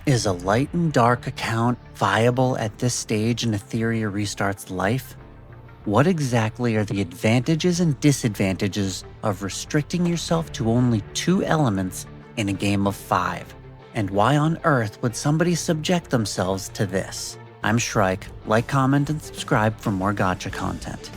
Is a light and dark account viable at this stage in Etheria Restart's life? What exactly are the advantages and disadvantages of restricting yourself to only 2 elements in a game of 5? And why on earth would somebody subject themselves to this? I'm Shrike. Like, comment, and subscribe for more gacha content.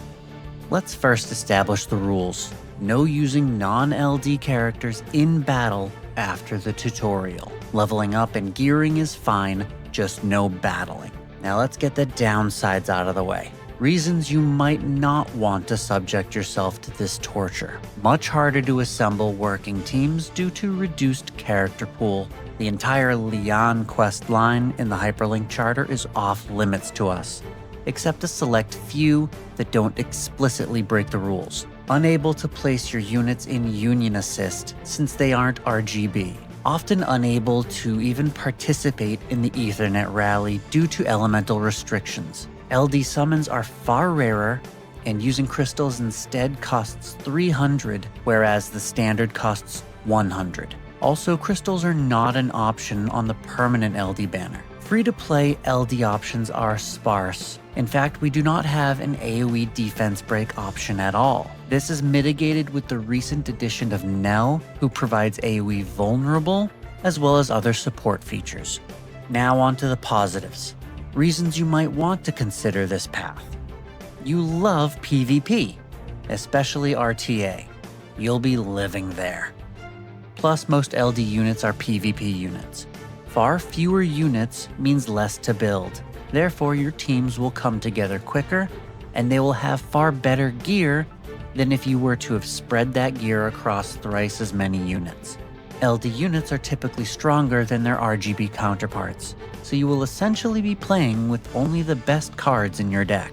Let's first establish the rules. No using non-LD characters in battle after the tutorial. Leveling up and gearing is fine, just no battling. Now let's get the downsides out of the way. Reasons you might not want to subject yourself to this torture. Much harder to assemble working teams due to reduced character pool. The entire Leon quest line in the Hyperlink Charter is off limits to us, except a select few that don't explicitly break the rules. Unable to place your units in Union Assist since they aren't RGB. Often unable to even participate in the Ethernet rally due to elemental restrictions. LD summons are far rarer, and using crystals instead costs 300, whereas the standard costs 100. Also, crystals are not an option on the permanent LD banner. Free-to-play LD options are sparse. In fact, we do not have an AoE defense break option at all. This is mitigated with the recent addition of Nell, who provides AoE vulnerable, as well as other support features. Now onto the positives. Reasons you might want to consider this path. You love PvP, especially RTA. You'll be living there. Plus, most LD units are PvP units. Far fewer units means less to build. Therefore, your teams will come together quicker, and they will have far better gear than if you were to have spread that gear across thrice as many units. LD units are typically stronger than their RGB counterparts, so you will essentially be playing with only the best cards in your deck.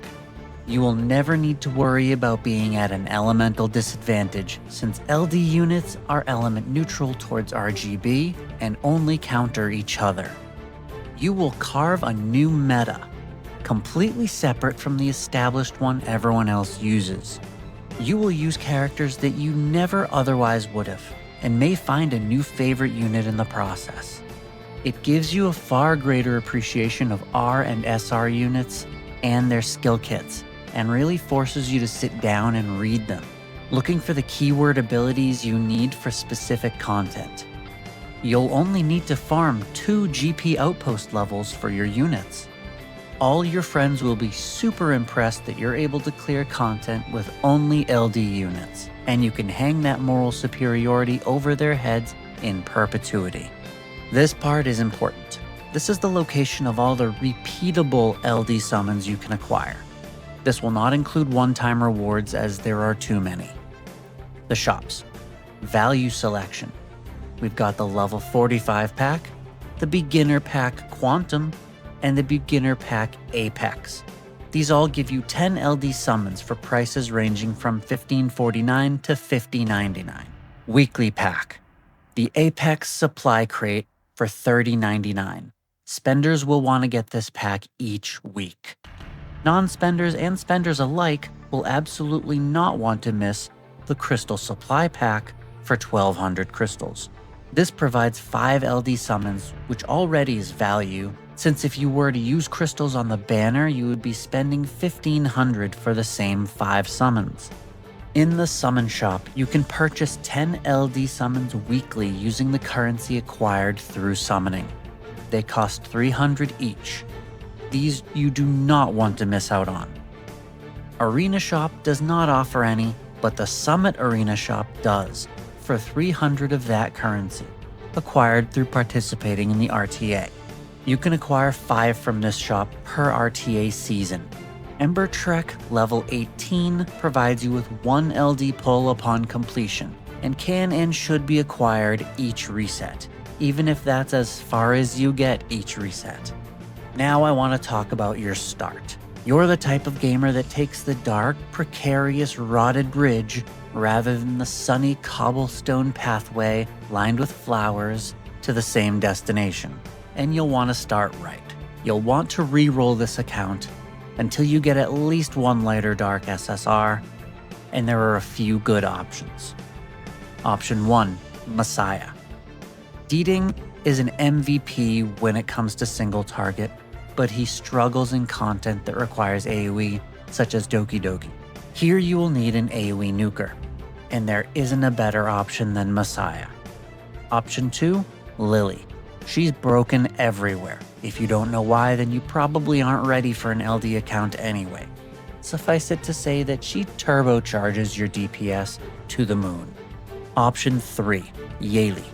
You will never need to worry about being at an elemental disadvantage, since LD units are element neutral towards RGB and only counter each other. You will carve a new meta, completely separate from the established one everyone else uses. You will use characters that you never otherwise would have, and may find a new favorite unit in the process. It gives you a far greater appreciation of R and SR units and their skill kits, and really forces you to sit down and read them, looking for the keyword abilities you need for specific content. You'll only need to farm 2 GP outpost levels for your units. All your friends will be super impressed that you're able to clear content with only LD units, and you can hang that moral superiority over their heads in perpetuity. This part is important. This is the location of all the repeatable LD summons you can acquire. This will not include one-time rewards as there are too many. The shops. Value selection. We've got the level 45 pack, the beginner pack Quantum, and the beginner pack Apex. These all give you 10 LD summons for prices ranging from $15.49 to $50.99. Weekly pack. The Apex supply crate for $30.99. Spenders will want to get this pack each week. Non-spenders and spenders alike will absolutely not want to miss the Crystal Supply Pack for 1,200 crystals. This provides 5 LD summons, which already is value, since if you were to use crystals on the banner, you would be spending 1,500 for the same 5 summons. In the summon shop, you can purchase 10 LD summons weekly using the currency acquired through summoning. They cost 300 each. These you do not want to miss out on. Arena Shop does not offer any, but the Summit Arena Shop does, for 300 of that currency, acquired through participating in the RTA. You can acquire 5 from this shop per RTA season. Ember Trek level 18 provides you with 1 LD pull upon completion, and can and should be acquired each reset, even if that's as far as you get each reset. Now I want to talk about your start. You're the type of gamer that takes the dark, precarious, rotted bridge rather than the sunny cobblestone pathway lined with flowers to the same destination. And you'll want to start right. You'll want to re-roll this account until you get at least 1 lighter dark SSR, and there are a few good options. Option 1, Messiah. Deeding is an MVP when it comes to single target, but he struggles in content that requires AoE, such as Doki Doki. Here you will need an AoE nuker, and there isn't a better option than Messiah. Option 2, Lily. She's broken everywhere. If you don't know why, then you probably aren't ready for an LD account anyway. Suffice it to say that she turbocharges your DPS to the moon. Option 3, Yaeli.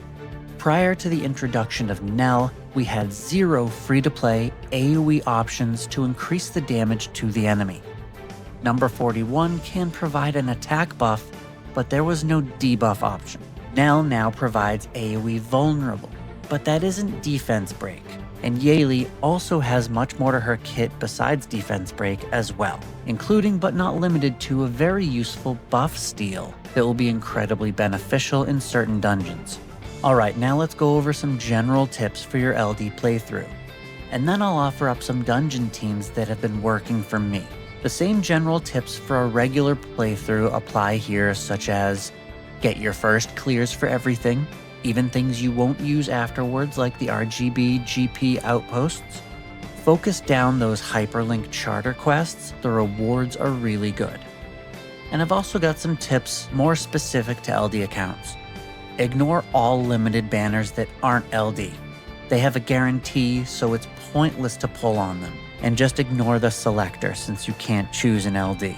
Prior to the introduction of Nell, we had 0 free-to-play AoE options to increase the damage to the enemy. Number 41 can provide an attack buff, but there was no debuff option. Nell now provides AoE vulnerable, but that isn't defense break, and Yaeli also has much more to her kit besides defense break as well, including but not limited to a very useful buff steal that will be incredibly beneficial in certain dungeons. Alright, now let's go over some general tips for your LD playthrough, and then I'll offer up some dungeon teams that have been working for me. The same general tips for a regular playthrough apply here, such as get your first clears for everything, even things you won't use afterwards like the RGB GP outposts. Focus down those hyperlink charter quests, the rewards are really good. And I've also got some tips more specific to LD accounts. Ignore all limited banners that aren't LD. They have a guarantee, so it's pointless to pull on them. And just ignore the selector since you can't choose an LD.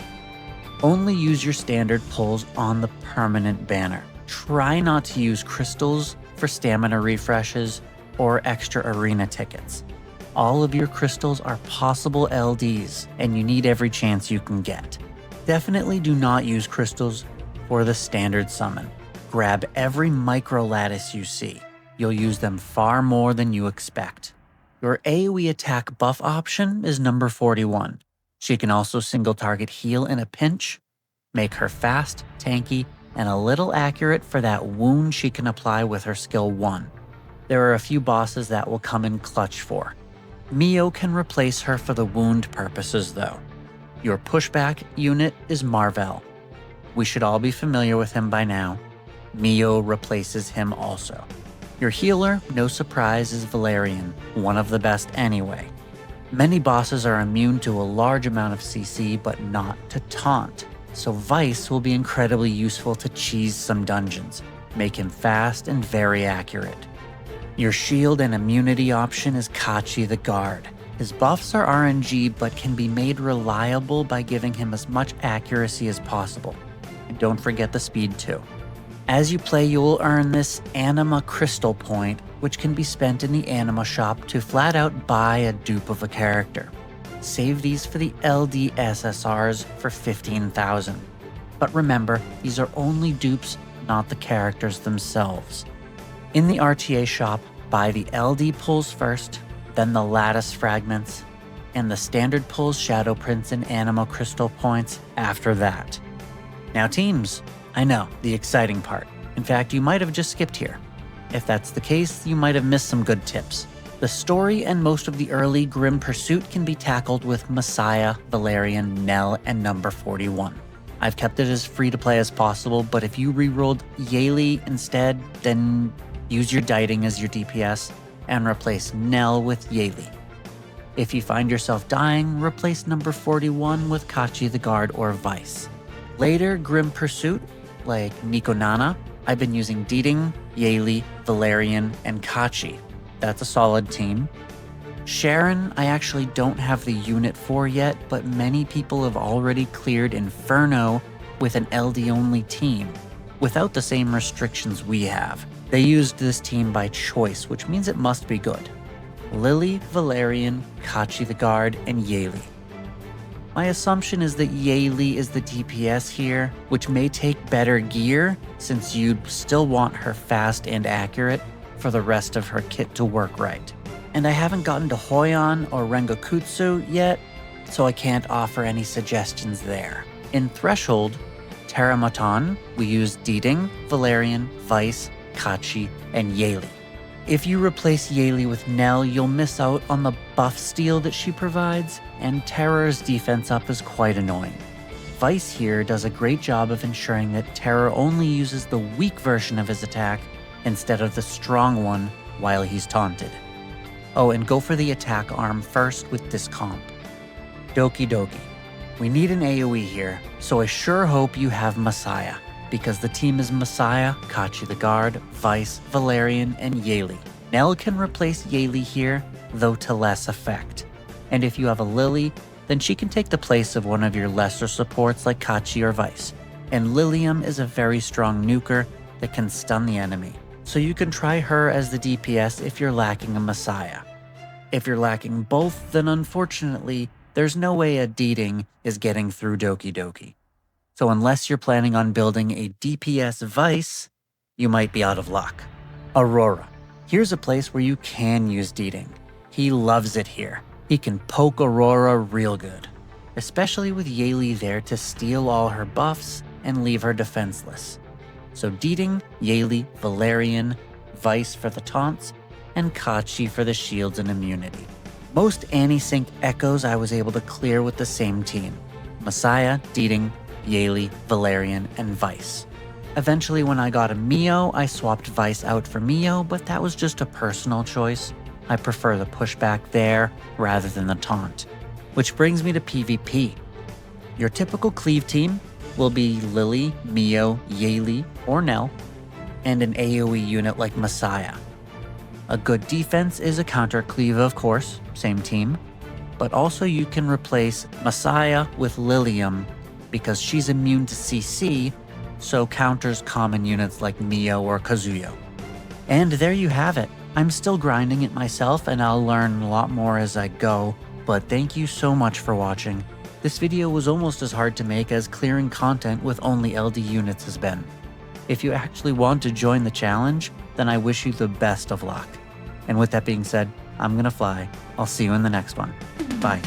Only use your standard pulls on the permanent banner. Try not to use crystals for stamina refreshes or extra arena tickets. All of your crystals are possible LDs, and you need every chance you can get. Definitely do not use crystals for the standard summon. Grab every micro lattice you see. You'll use them far more than you expect. Your AoE attack buff option is number 41. She can also single target heal in a pinch, make her fast, tanky, and a little accurate for that wound she can apply with her skill 1. There are a few bosses that will come in clutch for. Mio can replace her for the wound purposes though. Your pushback unit is Marvel. We should all be familiar with him by now. Mio replaces him also. Your healer, no surprise, is Valerian, one of the best anyway. Many bosses are immune to a large amount of CC, but not to taunt, so Vice will be incredibly useful to cheese some dungeons, make him fast and very accurate. Your shield and immunity option is Kachi the Guard. His buffs are RNG, but can be made reliable by giving him as much accuracy as possible. And don't forget the speed too. As you play, you will earn this Anima Crystal Point, which can be spent in the Anima shop to flat out buy a dupe of a character. Save these for the LD SSRs for 15,000. But remember, these are only dupes, not the characters themselves. In the RTA shop, buy the LD pulls first, then the lattice fragments, and the standard pulls Shadow Prints and Anima Crystal Points after that. Now teams. I know, the exciting part. In fact, you might have just skipped here. If that's the case, you might have missed some good tips. The story and most of the early Grim Pursuit can be tackled with Messiah, Valerian, Nell, and number 41. I've kept it as free to play as possible, but if you rerolled Yaeli instead, then use your Diting as your DPS and replace Nell with Yaeli. If you find yourself dying, replace number 41 with Kachi the Guard or Vice. Later Grim Pursuit, like Nico Nana, I've been using Diting, Yaeli, Valerian, and Kachi. That's a solid team. Sharon, I actually don't have the unit for yet, but many people have already cleared Inferno with an LD-only team, without the same restrictions we have. They used this team by choice, which means it must be good. Lily, Valerian, Kachi the Guard, and Yaeli. My assumption is that Yaeli is the DPS here, which may take better gear since you'd still want her fast and accurate for the rest of her kit to work right. And I haven't gotten to Hoyon or Rengokutsu yet, so I can't offer any suggestions there. In Threshold, Terramatan, we use Diting, Valerian, Vice, Kachi, and Yaeli. If you replace Yaeli with Nell, you'll miss out on the buff steal that she provides, and Terror's defense up is quite annoying. Vice here does a great job of ensuring that Terror only uses the weak version of his attack instead of the strong one while he's taunted. Oh, and go for the attack arm first with this comp. Doki Doki. We need an AoE here, so I sure hope you have Messiah, because the team is Messiah, Kachi the Guard, Vice, Valerian, and Yeli. Nell can replace Yeli here, though to less effect. And if you have a Lily, then she can take the place of one of your lesser supports like Kachi or Vice. And Lilium is a very strong nuker that can stun the enemy, so you can try her as the DPS if you're lacking a Messiah. If you're lacking both, then unfortunately, there's no way a Deeding is getting through Doki Doki. So unless you're planning on building a DPS Vice, you might be out of luck. Aurora. Here's a place where you can use Deeding. He loves it here. He can poke Aurora real good, especially with Yeli there to steal all her buffs and leave her defenseless. So Deeding, Yeli, Valerian, Vice for the taunts, and Kachi for the shields and immunity. Most anti-sync echoes I was able to clear with the same team. Messiah, Deeding, Yeli, Valerian, and Vice. Eventually when I got a Mio, I swapped Vice out for Mio, but that was just a personal choice. I prefer the pushback there rather than the taunt. Which brings me to PvP. Your typical cleave team will be Lily, Mio, Yeli, or Nell, and an AoE unit like Messiah. A good defense is a counter cleave, of course, same team, but also you can replace Messiah with Lilium because she's immune to CC, so counters common units like Mio or Kazuyo. And there you have it. I'm still grinding it myself and I'll learn a lot more as I go, but thank you so much for watching. This video was almost as hard to make as clearing content with only LD units has been. If you actually want to join the challenge, then I wish you the best of luck. And with that being said, I'm gonna fly. I'll see you in the next one. Bye.